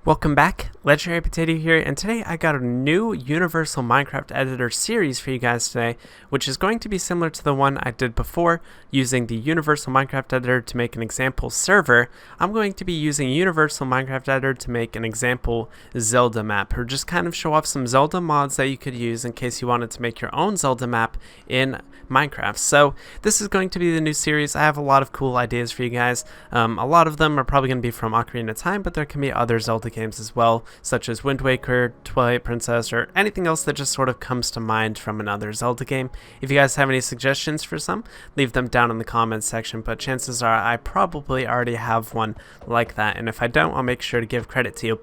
Welcome back, Legendary Potato here, and today I got a new Universal Minecraft Editor series for you guys today, which is going to be similar to the one I did before, using the Universal Minecraft Editor to make an example server. I'm going to be using Universal Minecraft Editor to make an example Zelda map, or just kind of show off some Zelda mods that you could use in case you wanted to make your own Zelda map in Minecraft. So this is going to be the new series. I have a lot of cool ideas for you guys. A lot of them are probably going to be from Ocarina of Time, but there can be other Zelda games as well, such as Wind Waker, Twilight Princess, or anything else that just sort of comes to mind from another Zelda game. If you guys have any suggestions for some, leave them down in the comments section, but chances are I probably already have one like that, and if I don't, I'll make sure to give credit to you.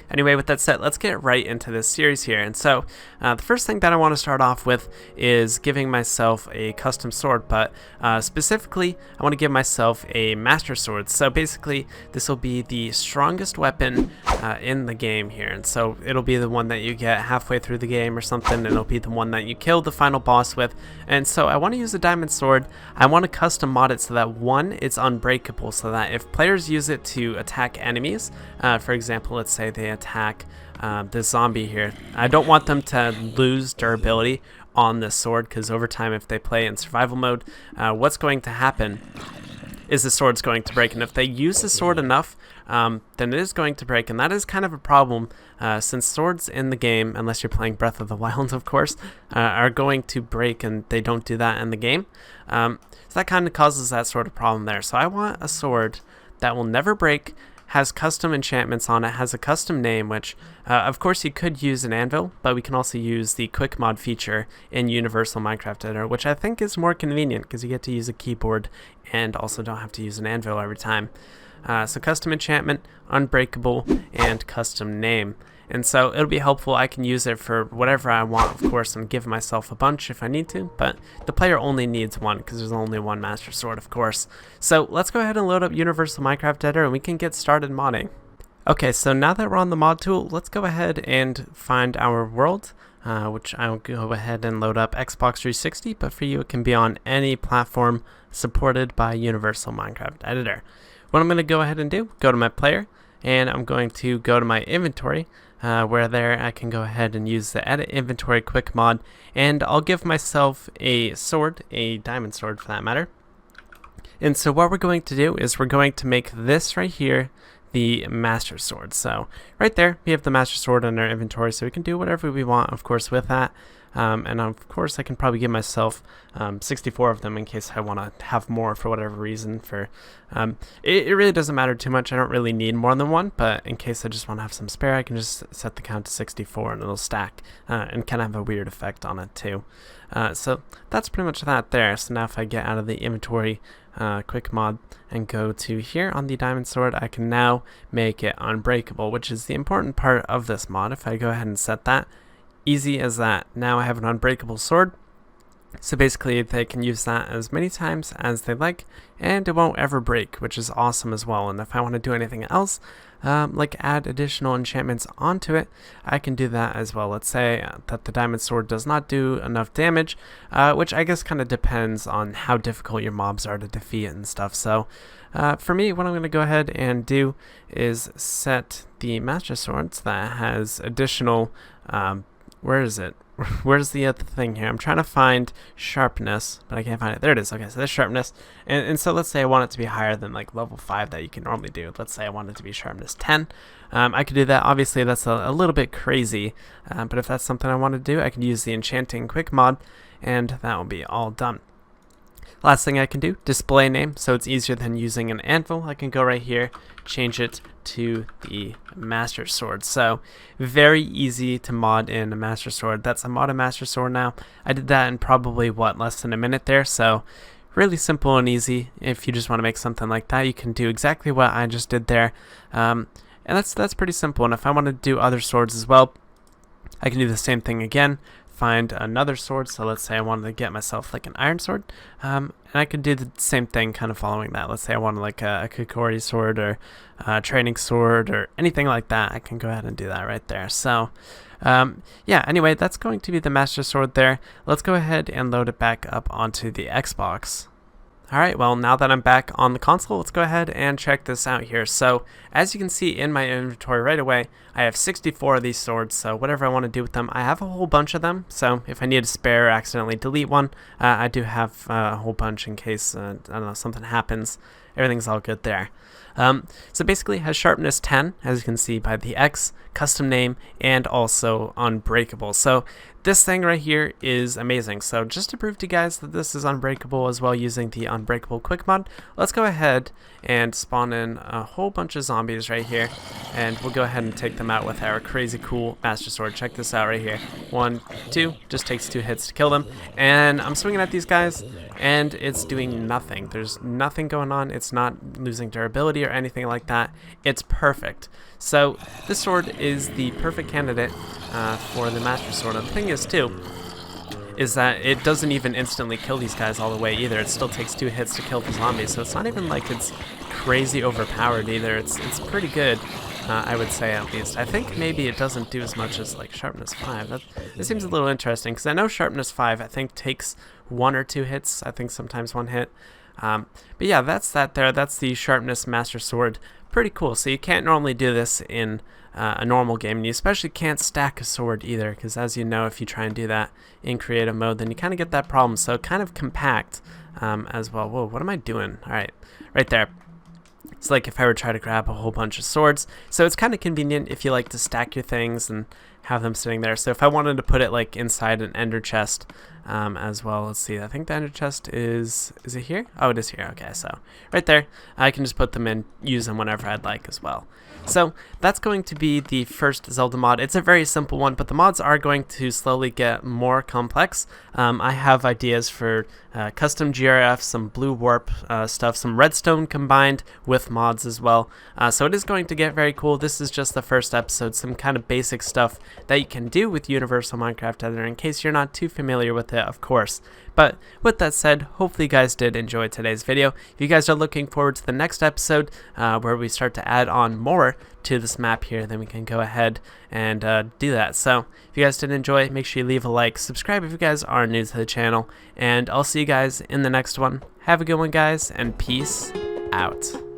Anyway, with that said, let's get right into this series here. And so, the first thing that I want to start off with is giving myself a custom sword, but specifically, I want to give myself a master sword. So basically, this will be the strongest weapon in the game here. And so, it'll be the one that you get halfway through the game or something, and it'll be the one that you kill the final boss with. And so, I want to use a diamond sword. I want to custom mod it so that, one, it's unbreakable, so that if players use it to attack enemies, for example, let's say they attack this zombie here, I don't want them to lose durability on this sword, because over time, if they play in survival mode, what's going to happen is the sword's going to break, and if they use the sword enough, then it is going to break, and that is kind of a problem, since swords in the game, unless you're playing Breath of the Wild, of course, are going to break, and they don't do that in the game. So that kind of causes that sort of problem there. So I want a sword that will never break, has custom enchantments on it, has a custom name, which of course you could use an anvil, but we can also use the quick mod feature in Universal Minecraft Editor, which I think is more convenient because you get to use a keyboard and also don't have to use an anvil every time. So custom enchantment, unbreakable, and custom name. And so it'll be helpful. I can use it for whatever I want, of course, and give myself a bunch if I need to, but the player only needs one because there's only one master sword, of course. So let's go ahead and load up Universal Minecraft Editor and we can get started modding. Okay, so now that we're on the mod tool, let's go ahead and find our world, which I'll go ahead and load up Xbox 360, but for you it can be on any platform supported by Universal Minecraft Editor. What I'm going to go ahead and do, go to my player, and I'm going to go to my inventory, where there I can go ahead and use the edit inventory quick mod, and I'll give myself a sword, a diamond sword for that matter. And so what we're going to do is we're going to make this right here the master sword. So right there we have the master sword in our inventory, so we can do whatever we want, of course, with that. And of course I can probably give myself 64 of them in case I want to have more for whatever reason. For it really doesn't matter too much. I don't really need more than one, but in case I just want to have some spare, I can just set the count to 64 and it'll stack and kind of have a weird effect on it too. So that's pretty much that there. So now if I get out of the inventory quick mod and go to here on the diamond sword, I can now make it unbreakable, which is the important part of this mod. If I go ahead and set that, easy as that. Now I have an unbreakable sword, so basically they can use that as many times as they like and it won't ever break, which is awesome as well. And if I want to do anything else, like add additional enchantments onto it, I can do that as well. Let's say that the diamond sword does not do enough damage, which I guess kind of depends on how difficult your mobs are to defeat and stuff. So for me, what I'm going to go ahead and do is set the master sword so that has additional where is it? Where's the other thing here? I'm trying to find sharpness, but I can't find it. There it is. Okay, so there's sharpness. And so let's say I want it to be higher than like level 5 that you can normally do. Let's say I want it to be sharpness 10. I could do that. Obviously, that's a little bit crazy, but if that's something I want to do, I can use the enchanting quick mod, and that will be all done. Last thing I can do, display name, so it's easier than using an anvil. I can go right here, change it to the master sword. So very easy to mod in a master sword. That's a modded master sword now. I did that in probably less than a minute there, so really simple and easy. If you just want to make something like that, you can do exactly what I just did there, and that's pretty simple. And if I want to do other swords as well, I can do the same thing again. Find another sword. So let's say I wanted to get myself like an iron sword, and I could do the same thing kind of following that. Let's say I wanted like a Kukori sword or a training sword or anything like that. I can go ahead and do that right there. So yeah, anyway, that's going to be the master sword there. Let's go ahead and load it back up onto the Xbox. Alright, well, now that I'm back on the console, let's go ahead and check this out here. So, as you can see in my inventory right away, I have 64 of these swords, so whatever I want to do with them, I have a whole bunch of them. So, if I need a spare or accidentally delete one, I do have a whole bunch in case, I don't know, something happens. Everything's all good there. So basically it has sharpness 10, as you can see by the X, custom name, and also unbreakable. So this thing right here is amazing. So just to prove to you guys that this is unbreakable as well using the unbreakable quick mod, let's go ahead and spawn in a whole bunch of zombies right here, and we'll go ahead and take them out with our crazy cool master sword. Check this out right here. 1, 2, just takes 2 hits to kill them, and I'm swinging at these guys and it's doing nothing. There's nothing going on. It's not losing durability or anything like that. It's perfect. So this sword is the perfect candidate for the master sword. And the thing is too, is that it doesn't even instantly kill these guys all the way either. It still takes 2 hits to kill the zombies, so it's not even like it's crazy overpowered either. It's pretty good, I would say, at least. I think maybe it doesn't do as much as like sharpness 5. That seems a little interesting, because I know sharpness 5 I think takes 1 or 2 hits. I think sometimes 1 hit. But yeah, that's that there. That's the sharpness master sword. Pretty cool. So you can't normally do this in a normal game, and you especially can't stack a sword either, because as you know, if you try and do that in creative mode, then you kind of get that problem. So kind of compact as well. Whoa, what am I doing? All right, right there. It's like if I were to try to grab a whole bunch of swords. So it's kind of convenient if you like to stack your things and have them sitting there. So if I wanted to put it like inside an ender chest as well, let's see, I think the ender chest is it here? Oh, it is here. Okay, so right there, I can just put them in, use them whenever I'd like as well. So that's going to be the first Zelda mod. It's a very simple one, but the mods are going to slowly get more complex. I have ideas for custom GRF, some blue warp stuff, some redstone combined with mods as well. So it is going to get very cool. This is just the first episode, some kind of basic stuff that you can do with Universal Minecraft Editor, in case you're not too familiar with it, of course. But with that said, hopefully you guys did enjoy today's video. If you guys are looking forward to the next episode where we start to add on more to this map here, then we can go ahead and do that. So if you guys did enjoy, make sure you leave a like, subscribe if you guys are new to the channel, and I'll see you guys in the next one. Have a good one, guys, and peace out.